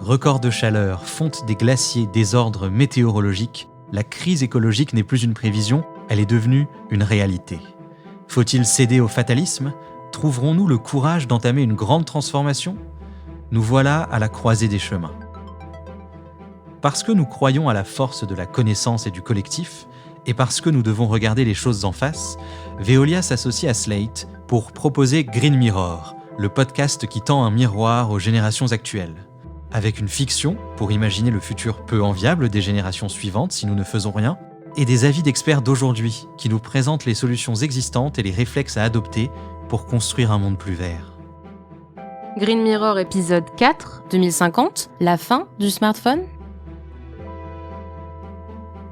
Records de chaleur, fonte des glaciers, désordre météorologique, la crise écologique n'est plus une prévision, elle est devenue une réalité. Faut-il céder au fatalisme ? Trouverons-nous le courage d'entamer une grande transformation ? Nous voilà à la croisée des chemins. Parce que nous croyons à la force de la connaissance et du collectif, et parce que nous devons regarder les choses en face, Veolia s'associe à Slate pour proposer Green Mirror, le podcast qui tend un miroir aux générations actuelles. Avec une fiction pour imaginer le futur peu enviable des générations suivantes si nous ne faisons rien, et des avis d'experts d'aujourd'hui qui nous présentent les solutions existantes et les réflexes à adopter pour construire un monde plus vert. Green Mirror épisode 4, 2050, la fin du smartphone.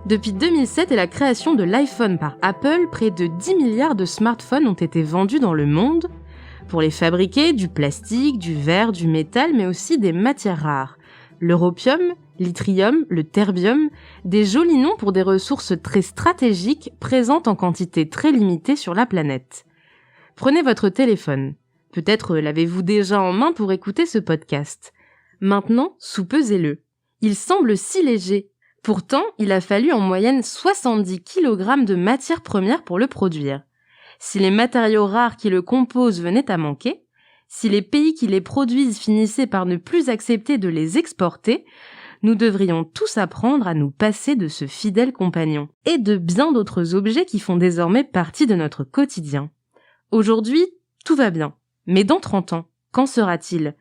Depuis 2007 et la création de l'iPhone par Apple, près de 10 milliards de smartphones ont été vendus dans le monde. Pour les fabriquer, du plastique, du verre, du métal, mais aussi des matières rares. L'europium, l'yttrium, le terbium, des jolis noms pour des ressources très stratégiques présentes en quantité très limitée sur la planète. Prenez votre téléphone. Peut-être l'avez-vous déjà en main pour écouter ce podcast. Maintenant, soupesez-le. Il semble si léger. Pourtant, il a fallu en moyenne 70 kg de matières premières pour le produire. Si les matériaux rares qui le composent venaient à manquer, si les pays qui les produisent finissaient par ne plus accepter de les exporter, nous devrions tous apprendre à nous passer de ce fidèle compagnon et de bien d'autres objets qui font désormais partie de notre quotidien. Aujourd'hui, tout va bien. Mais dans 30 ans, qu'en sera-t-il ?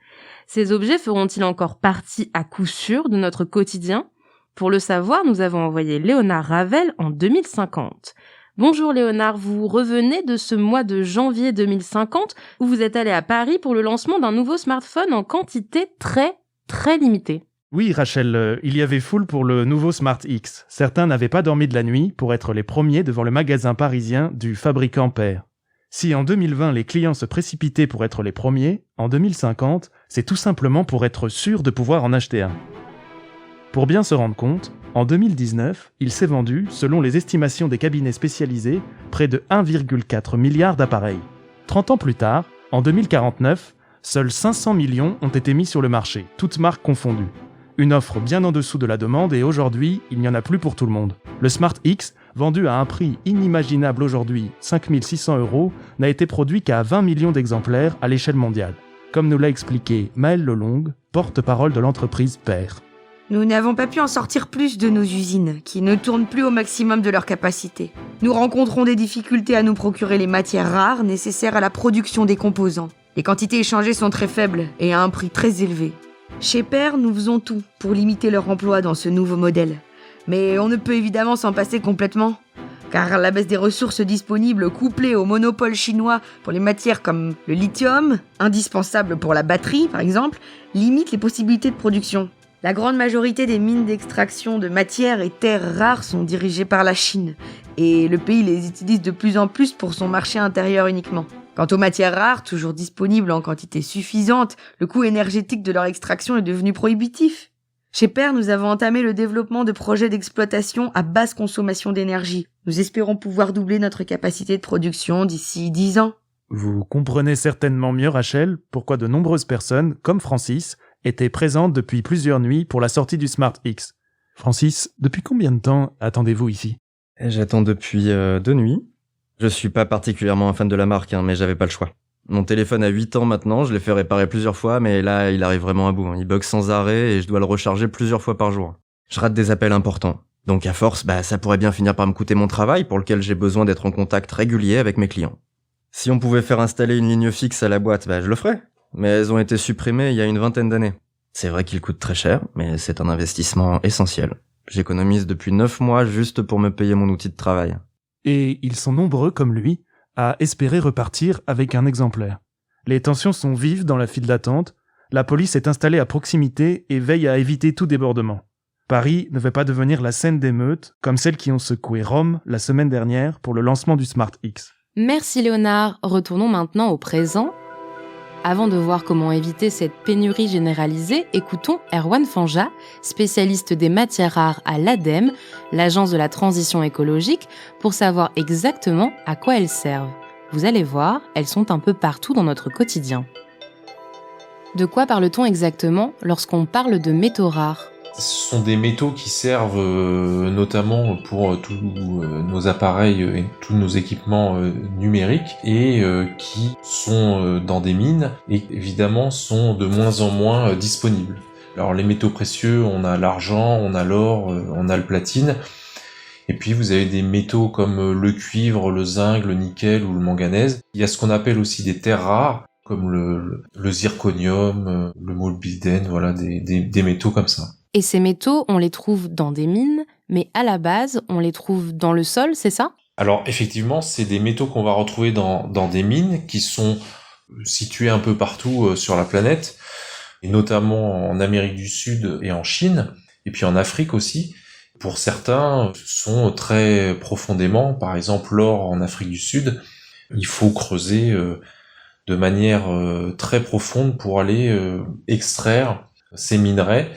Ces objets feront-ils encore partie à coup sûr de notre quotidien ? Pour le savoir, nous avons envoyé Léonard Ravel en 2050. Bonjour Léonard, vous revenez de ce mois de janvier 2050 où vous êtes allé à Paris pour le lancement d'un nouveau smartphone en quantité très limitée. Oui Rachel, il y avait foule pour le nouveau Smart X. Certains n'avaient pas dormi de la nuit pour être les premiers devant le magasin parisien du fabricant père. Si en 2020 les clients se précipitaient pour être les premiers, en 2050, c'est tout simplement pour être sûr de pouvoir en acheter un. Pour bien se rendre compte, en 2019, il s'est vendu, selon les estimations des cabinets spécialisés, près de 1,4 milliard d'appareils. 30 ans plus tard, en 2049, seuls 500 millions ont été mis sur le marché, toutes marques confondues. Une offre bien en dessous de la demande et aujourd'hui, il n'y en a plus pour tout le monde. Le Smart X, vendu à un prix inimaginable aujourd'hui, 5 600 €, n'a été produit qu'à 20 millions d'exemplaires à l'échelle mondiale. Comme nous l'a expliqué Maëlle Lelong, porte-parole de l'entreprise Père. Nous n'avons pas pu en sortir plus de nos usines, qui ne tournent plus au maximum de leur capacité. Nous rencontrons des difficultés à nous procurer les matières rares nécessaires à la production des composants. Les quantités échangées sont très faibles et à un prix très élevé. Chez Père, nous faisons tout pour limiter leur emploi dans ce nouveau modèle. Mais on ne peut évidemment s'en passer complètement, car la baisse des ressources disponibles couplée au monopole chinois pour les matières comme le lithium, indispensable pour la batterie par exemple, limite les possibilités de production. La grande majorité des mines d'extraction de matières et terres rares sont dirigées par la Chine, et le pays les utilise de plus en plus pour son marché intérieur uniquement. Quant aux matières rares, toujours disponibles en quantité suffisante, le coût énergétique de leur extraction est devenu prohibitif. Chez Père, nous avons entamé le développement de projets d'exploitation à basse consommation d'énergie. Nous espérons pouvoir doubler notre capacité de production d'ici 10 ans. Vous comprenez certainement mieux, Rachel, pourquoi de nombreuses personnes, comme Francis, étaient présentes depuis plusieurs nuits pour la sortie du Smart X. Francis, depuis combien de temps attendez-vous ici ? J'attends depuis 2 nuits. Je suis pas particulièrement un fan de la marque, mais j'avais pas le choix. Mon téléphone a 8 ans maintenant, je l'ai fait réparer plusieurs fois, mais là, il arrive vraiment à bout. Il bug sans arrêt et je dois le recharger plusieurs fois par jour. Je rate des appels importants. Donc à force, ça pourrait bien finir par me coûter mon travail pour lequel j'ai besoin d'être en contact régulier avec mes clients. Si on pouvait faire installer une ligne fixe à la boîte, je le ferais. Mais elles ont été supprimées il y a une 20aine d'années. C'est vrai qu'ils coûtent très cher, mais c'est un investissement essentiel. J'économise depuis 9 mois juste pour me payer mon outil de travail. Et ils sont nombreux, comme lui, à espérer repartir avec un exemplaire. Les tensions sont vives dans la file d'attente, la police est installée à proximité et veille à éviter tout débordement. Paris ne veut pas devenir la scène d'émeutes, comme celles qui ont secoué Rome la semaine dernière pour le lancement du Smart X. Merci Léonard, retournons maintenant au présent. Avant de voir comment éviter cette pénurie généralisée, écoutons Erwan Fanja, spécialiste des matières rares à l'ADEME, l'agence de la transition écologique, pour savoir exactement à quoi elles servent. Vous allez voir, elles sont un peu partout dans notre quotidien. De quoi parle-t-on exactement lorsqu'on parle de métaux rares ? Ce sont des métaux qui servent notamment pour tous nos appareils et tous nos équipements numériques et qui sont dans des mines et évidemment sont de moins en moins disponibles. Alors les métaux précieux, on a l'argent, on a l'or, on a le platine. Et puis vous avez des métaux comme le cuivre, le zinc, le nickel ou le manganèse. Il y a ce qu'on appelle aussi des terres rares, comme le zirconium, le molybdène, voilà, des métaux comme ça. Et ces métaux, on les trouve dans des mines, mais à la base, on les trouve dans le sol, c'est ça ? Alors effectivement, c'est des métaux qu'on va retrouver dans des mines qui sont situées un peu partout sur la planète, et notamment en Amérique du Sud et en Chine, et puis en Afrique aussi. Pour certains, sont très profondément, par exemple l'or en Afrique du Sud, il faut creuser de manière très profonde pour aller extraire ces minerais,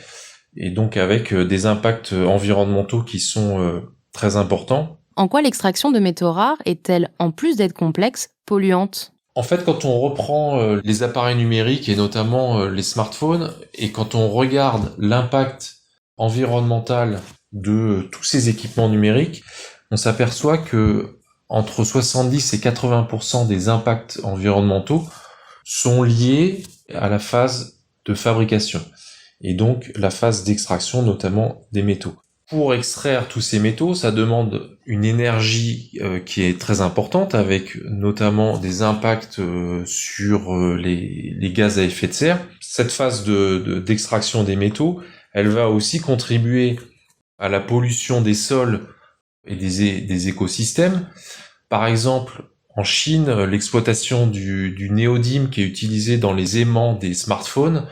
et donc avec des impacts environnementaux qui sont très importants. En quoi l'extraction de métaux rares est-elle, en plus d'être complexe, polluante ? En fait, quand on reprend les appareils numériques et notamment les smartphones, et quand on regarde l'impact environnemental de tous ces équipements numériques, on s'aperçoit que entre 70 et 80% des impacts environnementaux sont liés à la phase de fabrication et donc la phase d'extraction notamment des métaux. Pour extraire tous ces métaux, ça demande une énergie qui est très importante, avec notamment des impacts sur les gaz à effet de serre. Cette phase d'extraction des métaux, elle va aussi contribuer à la pollution des sols et des écosystèmes. Par exemple, en Chine, l'exploitation du néodyme qui est utilisé dans les aimants des smartphones,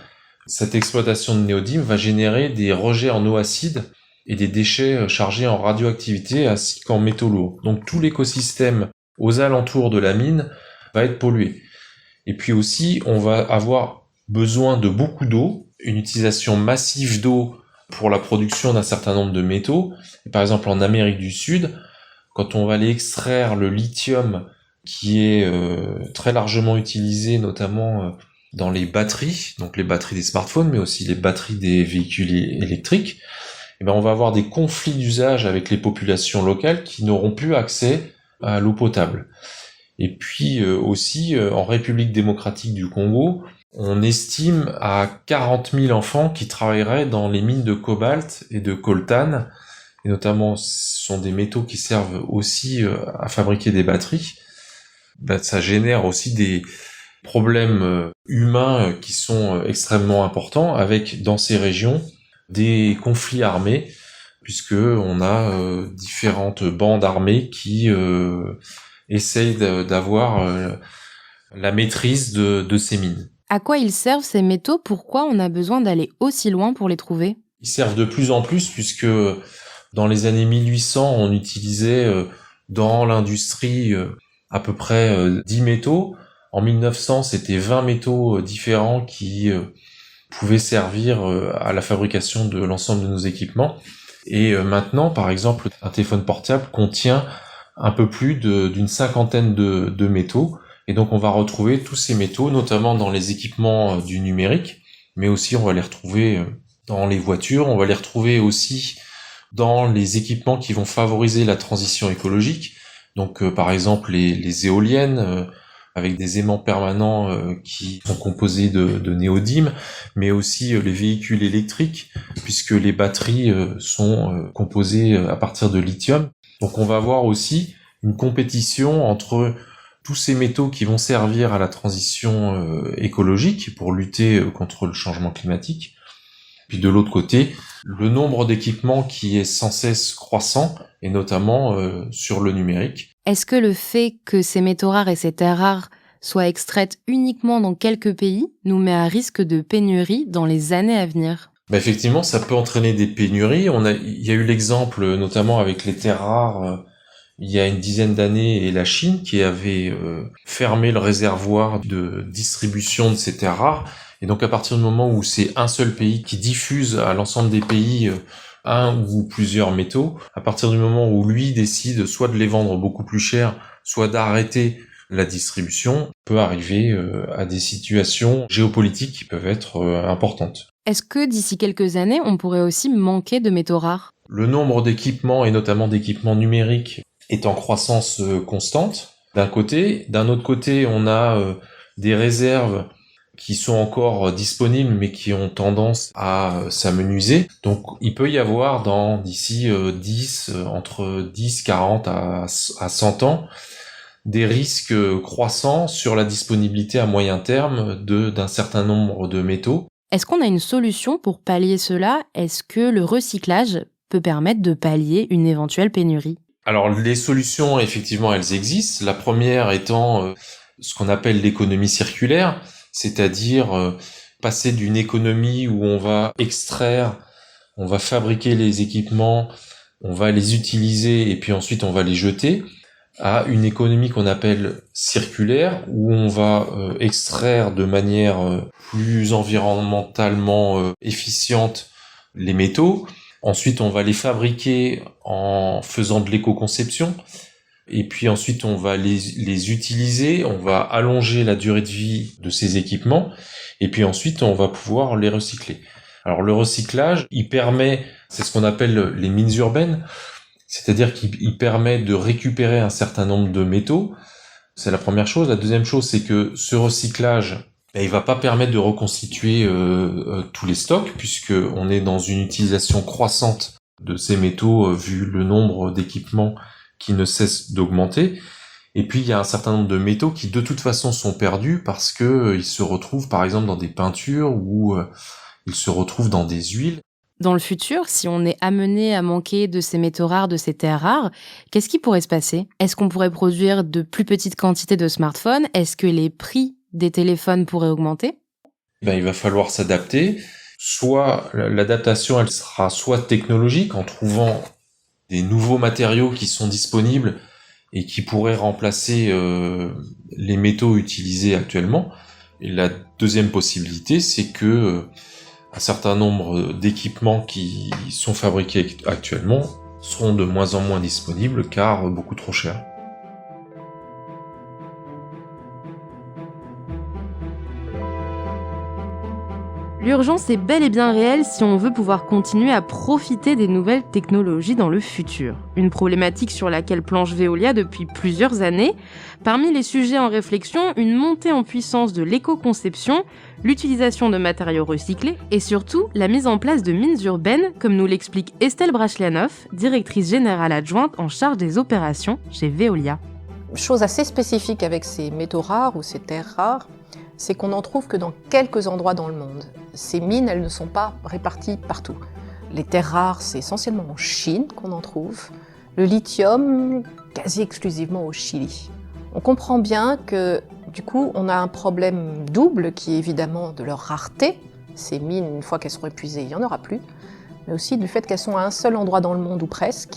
cette exploitation de néodyme va générer des rejets en eau acide et des déchets chargés en radioactivité ainsi qu'en métaux lourds. Donc tout l'écosystème aux alentours de la mine va être pollué. Et puis aussi, on va avoir besoin de beaucoup d'eau, une utilisation massive d'eau pour la production d'un certain nombre de métaux. Et par exemple, en Amérique du Sud, quand on va aller extraire le lithium qui est très largement utilisé, notamment dans les batteries, donc les batteries des smartphones, mais aussi les batteries des véhicules électriques, et ben on va avoir des conflits d'usage avec les populations locales qui n'auront plus accès à l'eau potable. Et puis aussi, en République démocratique du Congo, on estime à 40 000 enfants qui travailleraient dans les mines de cobalt et de coltan, et notamment ce sont des métaux qui servent aussi à fabriquer des batteries. Ben, ça génère aussi des problèmes humains qui sont extrêmement importants, avec dans ces régions des conflits armés, puisque on a différentes bandes armées qui essayent d'avoir la maîtrise de ces mines. À quoi ils servent ces métaux ? Pourquoi on a besoin d'aller aussi loin pour les trouver ? Ils servent de plus en plus, puisque dans les années 1800, on utilisait dans l'industrie à peu près 10 métaux. En 1900, c'était 20 métaux différents qui pouvaient servir à la fabrication de l'ensemble de nos équipements. Et maintenant, par exemple, un téléphone portable contient un peu plus d'une cinquantaine de métaux. Et donc on va retrouver tous ces métaux, notamment dans les équipements du numérique, mais aussi on va les retrouver dans les voitures, on va les retrouver aussi dans les équipements qui vont favoriser la transition écologique. Donc par exemple les éoliennes, avec des aimants permanents qui sont composés de néodyme, mais aussi les véhicules électriques, puisque les batteries sont composées à partir de lithium. Donc on va avoir aussi une compétition entre tous ces métaux qui vont servir à la transition écologique pour lutter contre le changement climatique. Puis de l'autre côté, le nombre d'équipements qui est sans cesse croissant, et notamment sur le numérique. Est-ce que le fait que ces métaux rares et ces terres rares soient extraites uniquement dans quelques pays nous met à risque de pénurie dans les années à venir ? Effectivement, ça peut entraîner des pénuries. Il y a eu l'exemple notamment avec les terres rares il y a une dizaine d'années, et la Chine qui avait fermé le réservoir de distribution de ces terres rares. Et donc à partir du moment où c'est un seul pays qui diffuse à l'ensemble des pays un ou plusieurs métaux, à partir du moment où lui décide soit de les vendre beaucoup plus cher, soit d'arrêter la distribution peut arriver à des situations géopolitiques qui peuvent être importantes. Est-ce que d'ici quelques années, on pourrait aussi manquer de métaux rares ? Le nombre d'équipements, et notamment d'équipements numériques, est en croissance constante, d'un côté. D'un autre côté, on a des réserves qui sont encore disponibles, mais qui ont tendance à s'amenuiser. Donc, il peut y avoir d'ici entre 10, 40 à 100 ans, des risques croissants sur la disponibilité à moyen terme d'un certain nombre de métaux. Est-ce qu'on a une solution pour pallier cela ? Est-ce que le recyclage peut permettre de pallier une éventuelle pénurie ? Alors, les solutions, effectivement, elles existent. La première étant ce qu'on appelle l'économie circulaire, c'est-à-dire passer d'une économie où on va extraire, on va fabriquer les équipements, on va les utiliser et puis ensuite on va les jeter, à une économie qu'on appelle circulaire, où on va extraire de manière plus environnementalement efficiente les métaux. Ensuite, on va les fabriquer en faisant de l'éco-conception. Et puis ensuite, on va les utiliser, on va allonger la durée de vie de ces équipements. Et puis ensuite, on va pouvoir les recycler. Alors le recyclage, c'est ce qu'on appelle les mines urbaines. C'est-à-dire qu'il permet de récupérer un certain nombre de métaux. C'est la première chose. La deuxième chose, c'est que ce recyclage, il va pas permettre de reconstituer tous les stocks, puisque on est dans une utilisation croissante de ces métaux vu le nombre d'équipements qui ne cesse d'augmenter. Et puis il y a un certain nombre de métaux qui de toute façon sont perdus parce que ils se retrouvent par exemple dans des peintures ou ils se retrouvent dans des huiles. Dans le futur, si on est amené à manquer de ces métaux rares, de ces terres rares, qu'est-ce qui pourrait se passer ? Est-ce qu'on pourrait produire de plus petites quantités de smartphones ? Est-ce que les prix des téléphones pourraient augmenter ? Il va falloir s'adapter. Soit l'adaptation, elle sera soit technologique, en trouvant des nouveaux matériaux qui sont disponibles et qui pourraient remplacer les métaux utilisés actuellement. Et la deuxième possibilité, c'est que un certain nombre d'équipements qui sont fabriqués actuellement seront de moins en moins disponibles car beaucoup trop chers. L'urgence est bel et bien réelle si on veut pouvoir continuer à profiter des nouvelles technologies dans le futur. Une problématique sur laquelle planche Veolia depuis plusieurs années. Parmi les sujets en réflexion, une montée en puissance de l'éco-conception, l'utilisation de matériaux recyclés et surtout la mise en place de mines urbaines, comme nous l'explique Estelle Brachlianoff, directrice générale adjointe en charge des opérations chez Veolia. Chose assez spécifique avec ces métaux rares ou ces terres rares, c'est qu'on n'en trouve que dans quelques endroits dans le monde. Ces mines, elles ne sont pas réparties partout. Les terres rares, c'est essentiellement en Chine qu'on en trouve. Le lithium, quasi exclusivement au Chili. On comprend bien que, du coup, on a un problème double qui est évidemment de leur rareté. Ces mines, une fois qu'elles seront épuisées, il n'y en aura plus. Mais aussi du fait qu'elles sont à un seul endroit dans le monde ou presque.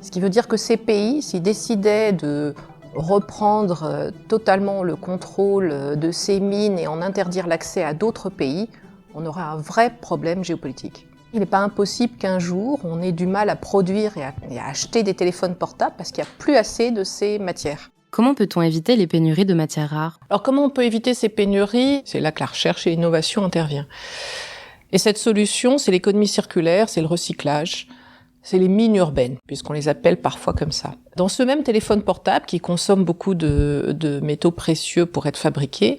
Ce qui veut dire que ces pays, s'ils décidaient de reprendre totalement le contrôle de ces mines et en interdire l'accès à d'autres pays, on aurait un vrai problème géopolitique. Il n'est pas impossible qu'un jour, on ait du mal à produire et à acheter des téléphones portables parce qu'il n'y a plus assez de ces matières. Comment peut-on éviter les pénuries de matières rares ? Alors comment on peut éviter ces pénuries ? C'est là que la recherche et l'innovation interviennent. Et cette solution, c'est l'économie circulaire, c'est le recyclage. C'est les mines urbaines, puisqu'on les appelle parfois comme ça. Dans ce même téléphone portable qui consomme beaucoup de métaux précieux pour être fabriqué,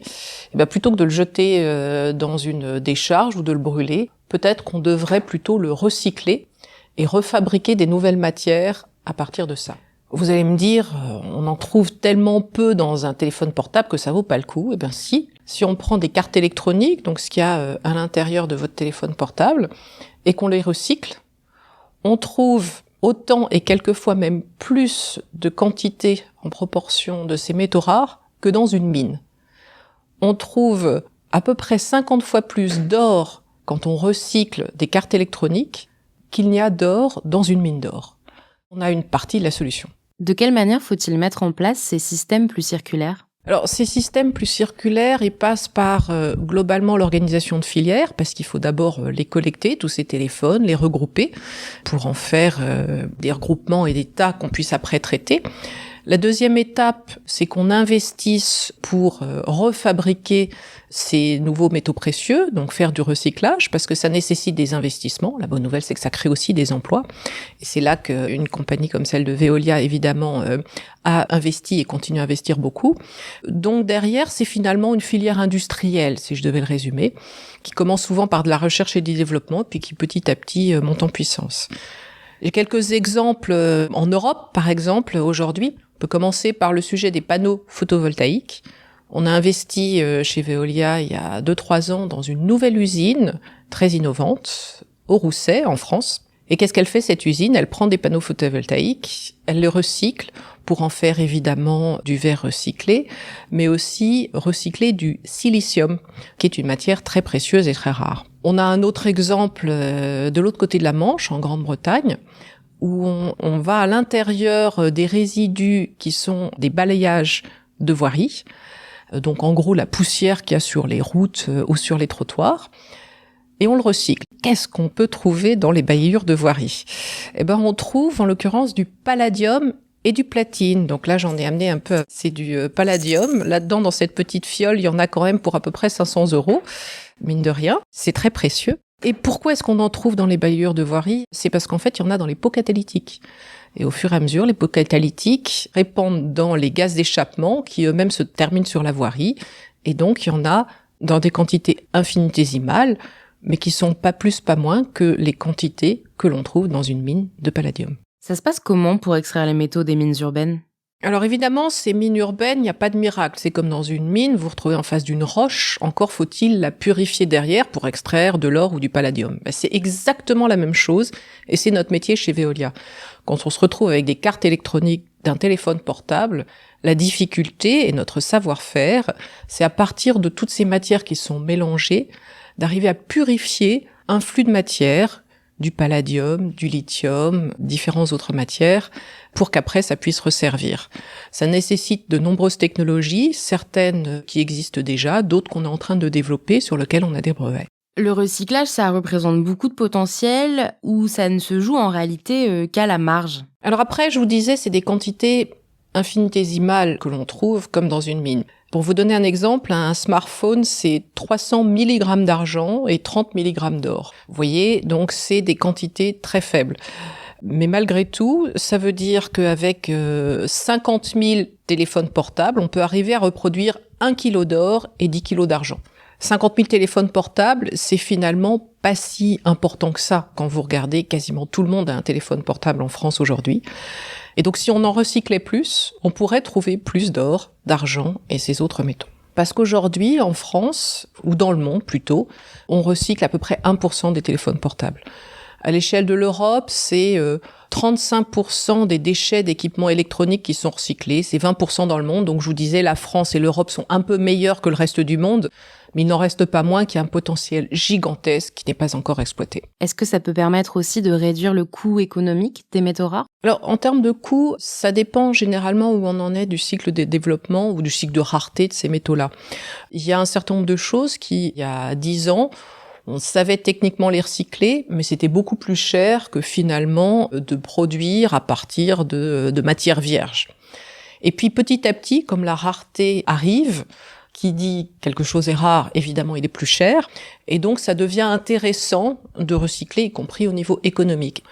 plutôt que de le jeter dans une décharge ou de le brûler, peut-être qu'on devrait plutôt le recycler et refabriquer des nouvelles matières à partir de ça. Vous allez me dire, on en trouve tellement peu dans un téléphone portable que ça vaut pas le coup. Eh bien si on prend des cartes électroniques, donc ce qu'il y a à l'intérieur de votre téléphone portable, et qu'on les recycle, on trouve autant et quelquefois même plus de quantité en proportion de ces métaux rares que dans une mine. On trouve à peu près 50 fois plus d'or quand on recycle des cartes électroniques qu'il n'y a d'or dans une mine d'or. On a une partie de la solution. De quelle manière faut-il mettre en place ces systèmes plus circulaires ? Alors, ces systèmes plus circulaires, ils passent par globalement l'organisation de filières, parce qu'il faut d'abord les collecter, tous ces téléphones, les regrouper, pour en faire des regroupements et des tas qu'on puisse après traiter. La deuxième étape, c'est qu'on investisse pour refabriquer ces nouveaux métaux précieux, donc faire du recyclage, parce que ça nécessite des investissements. La bonne nouvelle, c'est que ça crée aussi des emplois. Et c'est là qu'une compagnie comme celle de Veolia, évidemment, a investi et continue à investir beaucoup. Donc derrière, c'est finalement une filière industrielle, si je devais le résumer, qui commence souvent par de la recherche et du développement, puis qui petit à petit monte en puissance. J'ai quelques exemples en Europe, par exemple, aujourd'hui. On peut commencer par le sujet des panneaux photovoltaïques. On a investi chez Veolia il y a 2-3 ans dans une nouvelle usine très innovante au Rousset, en France. Et qu'est-ce qu'elle fait, cette usine? Elle prend des panneaux photovoltaïques, elle les recycle pour en faire évidemment du verre recyclé, mais aussi recycler du silicium, qui est une matière très précieuse et très rare. On a un autre exemple de l'autre côté de la Manche, en Grande-Bretagne, où on va à l'intérieur des résidus qui sont des balayages de voirie, donc en gros la poussière qu'il y a sur les routes ou sur les trottoirs, et on le recycle. Qu'est-ce qu'on peut trouver dans les balayures de voirie? On trouve en l'occurrence du palladium et du platine. Donc là, j'en ai amené un peu. C'est du palladium. Là-dedans, dans cette petite fiole, il y en a quand même pour à peu près 500 €, mine de rien. C'est très précieux. Et pourquoi est-ce qu'on en trouve dans les balayures de voirie? C'est parce qu'en fait, il y en a dans les pots catalytiques. Et au fur et à mesure, les pots catalytiques répandent dans les gaz d'échappement qui eux-mêmes se terminent sur la voirie. Et donc, il y en a dans des quantités infinitésimales, mais qui sont pas plus, pas moins que les quantités que l'on trouve dans une mine de palladium. Ça se passe comment pour extraire les métaux des mines urbaines? Alors évidemment, ces mines urbaines, il n'y a pas de miracle. C'est comme dans une mine, vous vous retrouvez en face d'une roche, encore faut-il la purifier derrière pour extraire de l'or ou du palladium. C'est exactement la même chose, et c'est notre métier chez Veolia. Quand on se retrouve avec des cartes électroniques d'un téléphone portable, la difficulté et notre savoir-faire, c'est à partir de toutes ces matières qui sont mélangées, d'arriver à purifier un flux de matière, du palladium, du lithium, différentes autres matières, pour qu'après ça puisse resservir. Ça nécessite de nombreuses technologies, certaines qui existent déjà, d'autres qu'on est en train de développer, sur lesquelles on a des brevets. Le recyclage, ça représente beaucoup de potentiel, ou ça ne se joue en réalité qu'à la marge? Alors après, je vous disais, c'est des quantités infinitésimales que l'on trouve comme dans une mine. Pour vous donner un exemple, un smartphone, c'est 300 mg d'argent et 30 mg d'or. Vous voyez, donc c'est des quantités très faibles. Mais malgré tout, ça veut dire qu'avec 50 000 téléphones portables, on peut arriver à reproduire 1 kg d'or et 10 kg d'argent. 50 000 téléphones portables, c'est finalement pas si important que ça quand vous regardez. Quasiment tout le monde a un téléphone portable en France aujourd'hui. Et donc si on en recyclait plus, on pourrait trouver plus d'or, d'argent et ces autres métaux. Parce qu'aujourd'hui, en France, ou dans le monde plutôt, on recycle à peu près 1% des téléphones portables. À l'échelle de l'Europe, c'est 35% des déchets d'équipements électroniques qui sont recyclés, c'est 20% dans le monde. Donc je vous disais, la France et l'Europe sont un peu meilleurs que le reste du monde, mais il n'en reste pas moins qu'il y a un potentiel gigantesque qui n'est pas encore exploité. Est-ce que ça peut permettre aussi de réduire le coût économique des métaux rares? Alors, en termes de coût, ça dépend généralement où on en est du cycle de développement ou du cycle de rareté de ces métaux-là. Il y a un certain nombre de choses qui, il y a 10 ans, on savait techniquement les recycler, mais c'était beaucoup plus cher que finalement de produire à partir de matières vierges. Et puis petit à petit, comme la rareté arrive, qui dit quelque chose est rare, évidemment il est plus cher, et donc ça devient intéressant de recycler, y compris au niveau économique.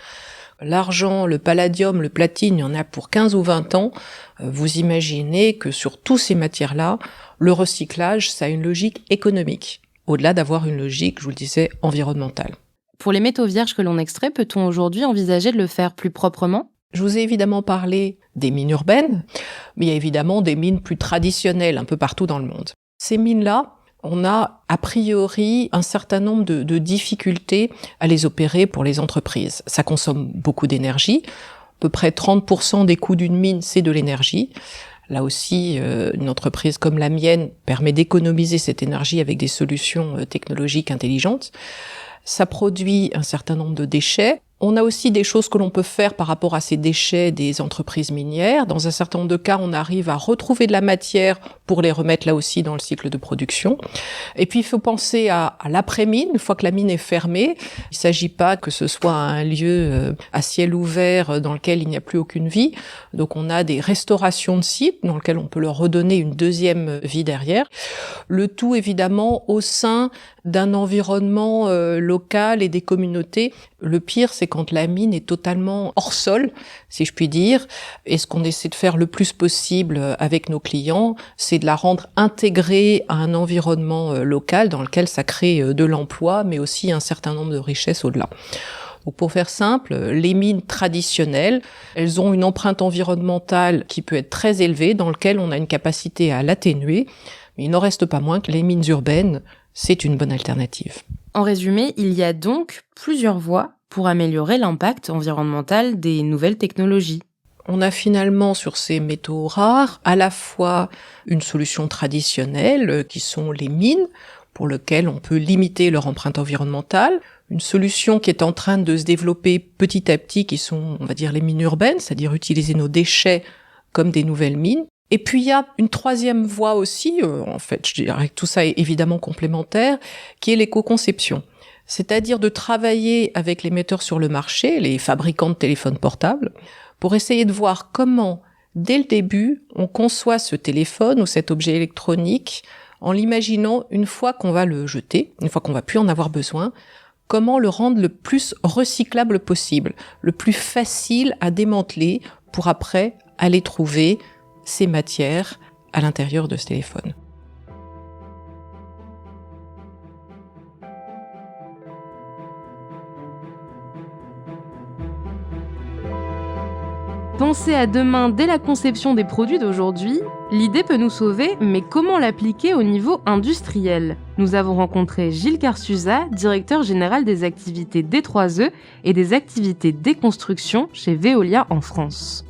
L'argent, le palladium, le platine, il y en a pour 15 ou 20 ans. Vous imaginez que sur toutes ces matières-là, le recyclage, ça a une logique économique, au-delà d'avoir une logique, je vous le disais, environnementale. Pour les métaux vierges que l'on extrait, peut-on aujourd'hui envisager de le faire plus proprement? Je vous ai évidemment parlé des mines urbaines, mais il y a évidemment des mines plus traditionnelles un peu partout dans le monde. Ces mines-là, on a a priori un certain nombre de difficultés à les opérer pour les entreprises. Ça consomme beaucoup d'énergie. À peu près 30% des coûts d'une mine, c'est de l'énergie. Là aussi, une entreprise comme la mienne permet d'économiser cette énergie avec des solutions technologiques intelligentes. Ça produit un certain nombre de déchets. On a aussi des choses que l'on peut faire par rapport à ces déchets des entreprises minières. Dans un certain nombre de cas, on arrive à retrouver de la matière pour les remettre là aussi dans le cycle de production. Et puis, il faut penser à l'après-mine, une fois que la mine est fermée. Il ne s'agit pas que ce soit un lieu à ciel ouvert dans lequel il n'y a plus aucune vie. Donc, on a des restaurations de sites dans lesquels on peut leur redonner une deuxième vie derrière. Le tout, évidemment, au sein d'un environnement local et des communautés. Le pire, c'est quand la mine est totalement hors sol, si je puis dire. Et ce qu'on essaie de faire le plus possible avec nos clients, c'est de la rendre intégrée à un environnement local dans lequel ça crée de l'emploi, mais aussi un certain nombre de richesses au-delà. Donc pour faire simple, les mines traditionnelles, elles ont une empreinte environnementale qui peut être très élevée, dans laquelle on a une capacité à l'atténuer. Mais il n'en reste pas moins que les mines urbaines, c'est une bonne alternative. En résumé, il y a donc plusieurs voies pour améliorer l'impact environnemental des nouvelles technologies. On a finalement sur ces métaux rares à la fois une solution traditionnelle qui sont les mines, pour lesquelles on peut limiter leur empreinte environnementale, une solution qui est en train de se développer petit à petit qui sont, on va dire, les mines urbaines, c'est-à-dire utiliser nos déchets comme des nouvelles mines. Et puis il y a une troisième voie aussi, en fait, je dirais que tout ça est évidemment complémentaire, qui est l'éco-conception. C'est-à-dire de travailler avec les metteurs sur le marché, les fabricants de téléphones portables, pour essayer de voir comment, dès le début, on conçoit ce téléphone ou cet objet électronique en l'imaginant une fois qu'on va le jeter, une fois qu'on va plus en avoir besoin, comment le rendre le plus recyclable possible, le plus facile à démanteler pour après aller trouver ces matières à l'intérieur de ce téléphone. Penser à demain dès la conception des produits d'aujourd'hui, l'idée peut nous sauver, mais comment l'appliquer au niveau industriel ? Nous avons rencontré Gilles Carsusa, directeur général des activités D3E et des activités déconstruction chez Veolia en France.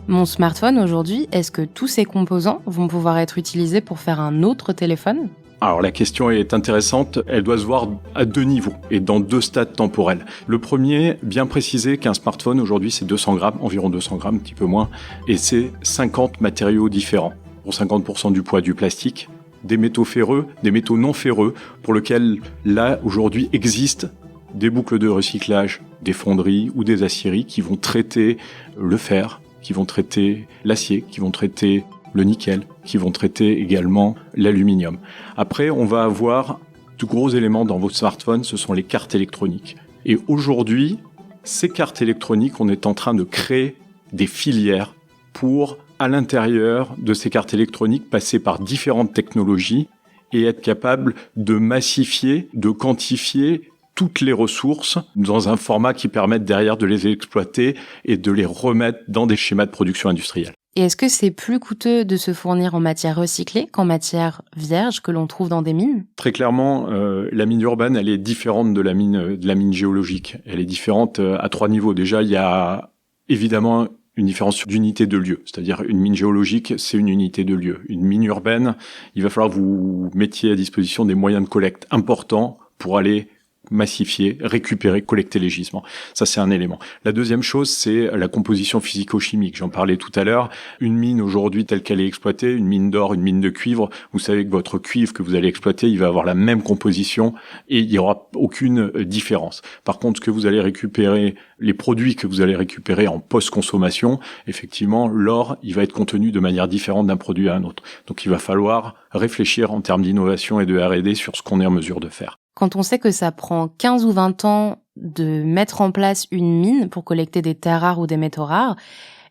Mon smartphone aujourd'hui, est-ce que tous ses composants vont pouvoir être utilisés pour faire un autre téléphone ? Alors la question est intéressante, elle doit se voir à deux niveaux et dans deux stades temporels. Le premier, bien préciser qu'un smartphone aujourd'hui c'est 200 grammes, environ 200 grammes, un petit peu moins, et c'est 50 matériaux différents, pour 50% du poids du plastique, des métaux ferreux, des métaux non ferreux, pour lesquels là aujourd'hui existent des boucles de recyclage, des fonderies ou des aciéries qui vont traiter le fer, qui vont traiter l'acier, qui vont traiter le nickel, qui vont traiter également l'aluminium. Après, on va avoir de gros éléments dans votre smartphone, ce sont les cartes électroniques. Et aujourd'hui, ces cartes électroniques, on est en train de créer des filières pour, à l'intérieur de ces cartes électroniques, passer par différentes technologies et être capable de massifier, de quantifier toutes les ressources dans un format qui permette derrière de les exploiter et de les remettre dans des schémas de production industrielle. Et est-ce que c'est plus coûteux de se fournir en matière recyclée qu'en matière vierge que l'on trouve dans des mines ? Très clairement, la mine urbaine, elle est différente de la mine géologique. Elle est différente à trois niveaux. Déjà, il y a évidemment une différence d'unité de lieu. C'est-à-dire une mine géologique, c'est une unité de lieu. Une mine urbaine, il va falloir que vous mettiez à disposition des moyens de collecte importants pour aller massifier, récupérer, collecter les gisements. Ça, c'est un élément. La deuxième chose, c'est la composition physico-chimique. J'en parlais tout à l'heure. Une mine aujourd'hui telle qu'elle est exploitée, une mine d'or, une mine de cuivre, vous savez que votre cuivre que vous allez exploiter, il va avoir la même composition et il n'y aura aucune différence. Par contre, ce que vous allez récupérer, les produits que vous allez récupérer en post-consommation, effectivement, l'or, il va être contenu de manière différente d'un produit à un autre. Donc, il va falloir réfléchir en termes d'innovation et de R&D sur ce qu'on est en mesure de faire. Quand on sait que ça prend 15 ou 20 ans de mettre en place une mine pour collecter des terres rares ou des métaux rares,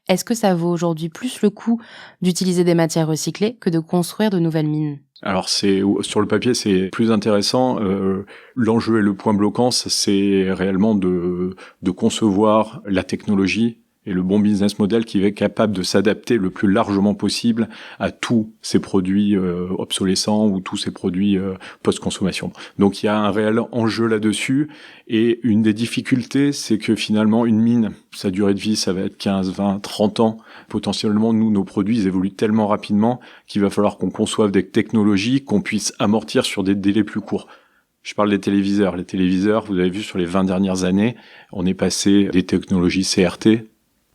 est-ce que ça vaut aujourd'hui plus le coup d'utiliser des matières recyclées que de construire de nouvelles mines ? Alors sur le papier c'est plus intéressant. L'enjeu et le point bloquant, c'est réellement de concevoir la technologie et le bon business model qui est capable de s'adapter le plus largement possible à tous ces produits obsolescents ou tous ces produits post-consommation. Donc il y a un réel enjeu là-dessus et une des difficultés, c'est que finalement une mine, sa durée de vie, ça va être 15, 20, 30 ans. Potentiellement, nous, nos produits, ils évoluent tellement rapidement qu'il va falloir qu'on conçoive des technologies qu'on puisse amortir sur des délais plus courts. Je parle des téléviseurs. Les téléviseurs, vous avez vu sur les 20 dernières années, on est passé des technologies CRT,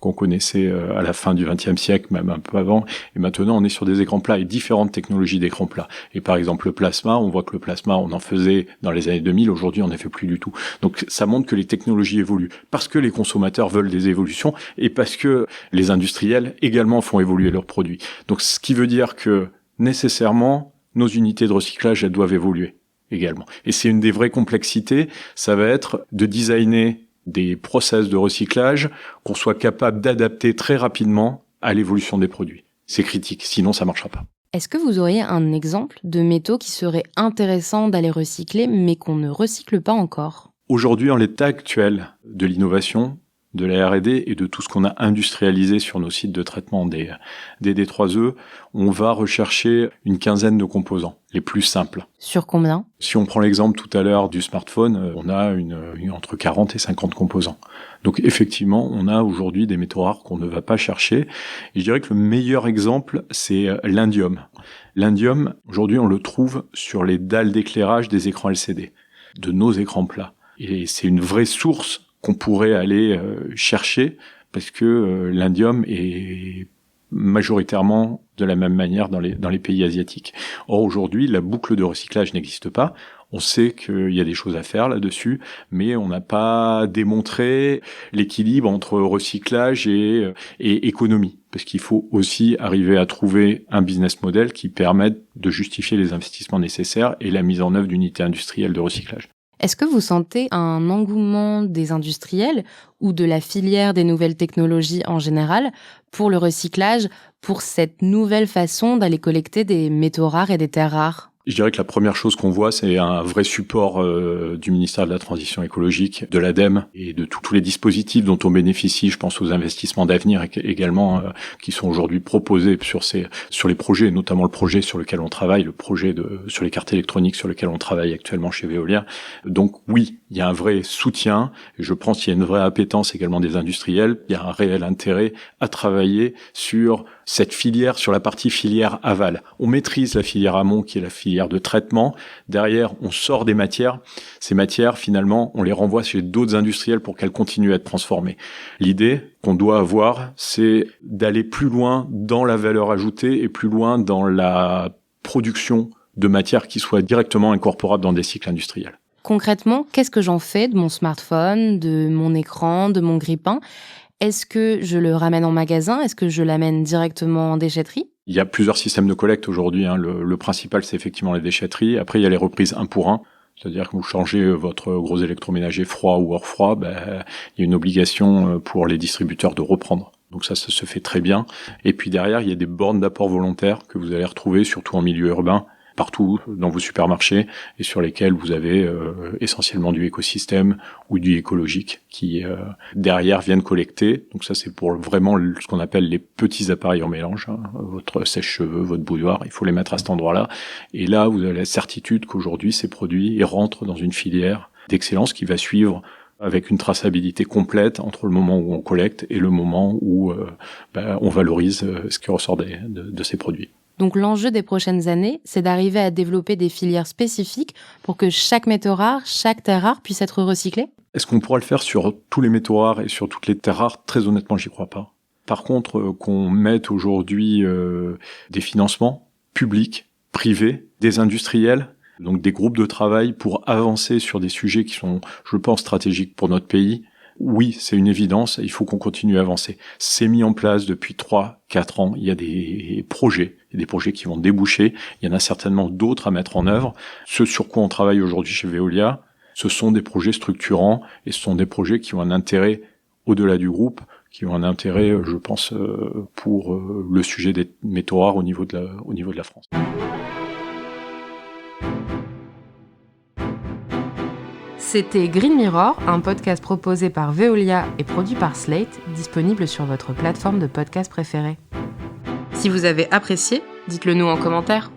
qu'on connaissait à la fin du XXe siècle, même un peu avant, et maintenant on est sur des écrans plats et différentes technologies d'écrans plats. Et par exemple le plasma, on voit que le plasma, on en faisait dans les années 2000, aujourd'hui on n'en fait plus du tout. Donc ça montre que les technologies évoluent, parce que les consommateurs veulent des évolutions, et parce que les industriels également font évoluer leurs produits. Donc ce qui veut dire que nécessairement, nos unités de recyclage, elles doivent évoluer également. Et c'est une des vraies complexités, ça va être de designer des process de recyclage qu'on soit capable d'adapter très rapidement à l'évolution des produits. C'est critique, sinon ça marchera pas. Est-ce que vous auriez un exemple de métaux qui serait intéressant d'aller recycler, mais qu'on ne recycle pas encore ? Aujourd'hui, en l'état actuel de l'innovation, de la R&D et de tout ce qu'on a industrialisé sur nos sites de traitement des D3E, on va rechercher une quinzaine de composants, les plus simples. Sur combien ? Si on prend l'exemple tout à l'heure du smartphone, on a entre 40 et 50 composants. Donc effectivement, on a aujourd'hui des métaux rares qu'on ne va pas chercher. Et je dirais que le meilleur exemple, c'est l'indium. L'indium, aujourd'hui, on le trouve sur les dalles d'éclairage des écrans LCD, de nos écrans plats. Et c'est une vraie source qu'on pourrait aller chercher, parce que l'indium est majoritairement de la même manière dans les pays asiatiques. Or, aujourd'hui, la boucle de recyclage n'existe pas. On sait qu'il y a des choses à faire là-dessus, mais on n'a pas démontré l'équilibre entre recyclage et économie. Parce qu'il faut aussi arriver à trouver un business model qui permette de justifier les investissements nécessaires et la mise en œuvre d'unités industrielles de recyclage. Est-ce que vous sentez un engouement des industriels ou de la filière des nouvelles technologies en général pour le recyclage, pour cette nouvelle façon d'aller collecter des métaux rares et des terres rares ? Je dirais que la première chose qu'on voit, c'est un vrai support du ministère de la Transition écologique, de l'ADEME et de tous les dispositifs dont on bénéficie. Je pense aux investissements d'avenir également qui sont aujourd'hui proposés sur les projets, notamment le projet sur lequel on travaille, le projet sur les cartes électroniques sur lequel on travaille actuellement chez Veolia. Donc oui, il y a un vrai soutien. Et je pense qu'il y a une vraie appétence également des industriels. Il y a un réel intérêt à travailler sur cette filière, sur la partie filière aval. On maîtrise la filière amont qui est la filière de traitement. Derrière, on sort des matières. Ces matières, finalement, on les renvoie chez d'autres industriels pour qu'elles continuent à être transformées. L'idée qu'on doit avoir, c'est d'aller plus loin dans la valeur ajoutée et plus loin dans la production de matières qui soient directement incorporables dans des cycles industriels. Concrètement, qu'est-ce que j'en fais de mon smartphone, de mon écran, de mon grille-pain ? Est-ce que je le ramène en magasin ? Est-ce que je l'amène directement en déchetterie ? Il y a plusieurs systèmes de collecte aujourd'hui. Le principal, c'est effectivement les déchetteries. Après, il y a les reprises 1 pour 1. C'est-à-dire que vous changez votre gros électroménager froid ou hors froid, il y a une obligation pour les distributeurs de reprendre. Donc ça se fait très bien. Et puis derrière, il y a des bornes d'apport volontaire que vous allez retrouver, surtout en milieu urbain, partout dans vos supermarchés, et sur lesquels vous avez essentiellement du écosystème ou du écologique qui derrière viennent collecter. Donc ça, c'est pour vraiment ce qu'on appelle les petits appareils en mélange, votre sèche-cheveux, votre bouilloire, il faut les mettre à cet endroit-là. Et là, vous avez la certitude qu'aujourd'hui, ces produits rentrent dans une filière d'excellence qui va suivre avec une traçabilité complète entre le moment où on collecte et le moment où on valorise ce qui ressort de ces produits. Donc l'enjeu des prochaines années, c'est d'arriver à développer des filières spécifiques pour que chaque métaux rare, chaque terre rare puisse être recyclée ? Est-ce qu'on pourra le faire sur tous les métaux rares et sur toutes les terres rares ? Très honnêtement, j'y crois pas. Par contre, qu'on mette aujourd'hui des financements publics, privés, des industriels, donc des groupes de travail pour avancer sur des sujets qui sont, je pense, stratégiques pour notre pays, oui, c'est une évidence, il faut qu'on continue à avancer. C'est mis en place depuis 3-4 ans, il y a des projets qui vont déboucher, il y en a certainement d'autres à mettre en œuvre. Ce sur quoi on travaille aujourd'hui chez Veolia, ce sont des projets structurants et ce sont des projets qui ont un intérêt au-delà du groupe, qui ont un intérêt, je pense, pour le sujet des métaux rares au niveau de la France. C'était Green Mirror, un podcast proposé par Veolia et produit par Slate, disponible sur votre plateforme de podcast préférée. Si vous avez apprécié, dites-le nous en commentaire.